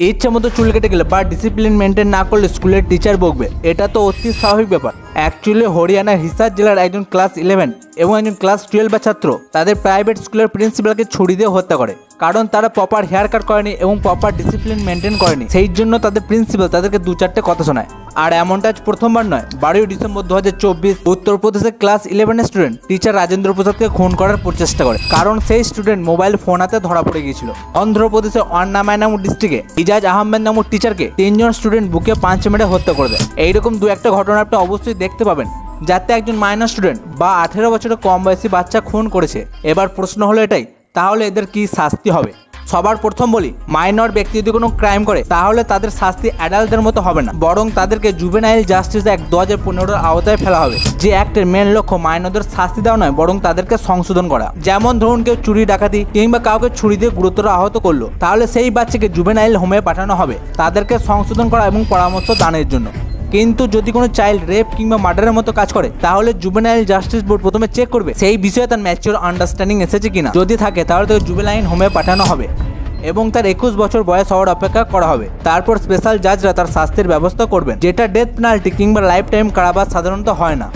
ইচ্ছে মতো চুল কেটে গেলে বা ডিসিপ্লিন মেনটেন না করলে স্কুলের টিচার বকবে, এটা তো অতি স্বাভাবিক ব্যাপার। অ্যাকচুয়ালি হরিয়ানার হিসার জেলার একজন ক্লাস 11 এবং একজন ক্লাস 12 ছাত্র তাদের প্রাইভেট স্কুলের প্রিন্সিপালকে ছুরি দিয়ে হত্যা করে, কারণ তারা প্রপার হেয়ার কাট করেনি এবং প্রপার ডিসিপ্লিন মেনটেন করেনি। সেই জন্য তাদের প্রিন্সিপাল তাদেরকে 2-4টে কথা শোনায়। আর এমনটা আজ প্রথমবার নয়, 12 ডিসেম্বর 2024 উত্তরপ্রদেশের ক্লাস 11 স্টুডেন্ট টিচার রাজেন্দ্র প্রসাদকে খুন করার প্রচেষ্টা করে, কারণ সেই স্টুডেন্ট মোবাইল ফোন হাতে ধরা পড়ে গিয়েছিল। অন্ধ্রপ্রদেশের অন্নামাই নামক ডিস্ট্রিক্টে ইজাজ আহমেদ নামক টিচারকে 3 জন স্টুডেন্ট বুকে পাঁচ মেরে হত্যা করে দেয়। এইরকম 2-1টা ঘটনা আপনি অবশ্যই দেখতে পাবেন, যাতে একজন মাইনর স্টুডেন্ট বা 18 বছরের কম বয়সী বাচ্চা খুন করেছে। এবার প্রশ্ন হলো এটাই, তাহলে এদের কি শাস্তি হবে? সবার প্রথম বলি, মাইনর ব্যক্তি যদি কোনো ক্রাইম করে তাহলে তাদের শাস্তি অ্যাডাল্টদের মতো হবে না, বরং তাদেরকে জুভেনাইল জাস্টিস অ্যাক্ট 2015-এর আওতায় ফেলা হবে। যে অ্যাক্টের মেন লক্ষ্য মাইনরদের শাস্তি দেওয়া নয়, বরং তাদেরকে সংশোধন করা। যেমন ধরুন কেউ চুরি ডাকাতি কিংবা কাউকে ছুরি দিয়ে গুরুতর আহত করলো, তাহলে সেই বাচ্চাকে জুভেনাইল হোমে পাঠানো হবে তাদেরকে সংশোধন করা এবং পরামর্শ দানের জন্য। কিন্তু যদি কোনো চাইল্ড রেপ কিংবা মার্ডারের মতো কাজ করে, তাহলে জুভেনাইল জাস্টিস বোর্ড প্রথমে চেক করবে সেই বিষয়ে তার ম্যাচিওর আন্ডারস্ট্যান্ডিং এসেছে কিনা। যদি থাকে তাহলে তাকে জুভেনাইল হোমে পাঠানো হবে এবং তার 21 বছর বয়স হওয়ার অপেক্ষা করা হবে। তারপর স্পেশাল জাজরা তার শাস্তির ব্যবস্থা করবেন, যেটা ডেথ পেনাল্টি কিংবা লাইফ টাইম কারাবাস সাধারণত হয় না।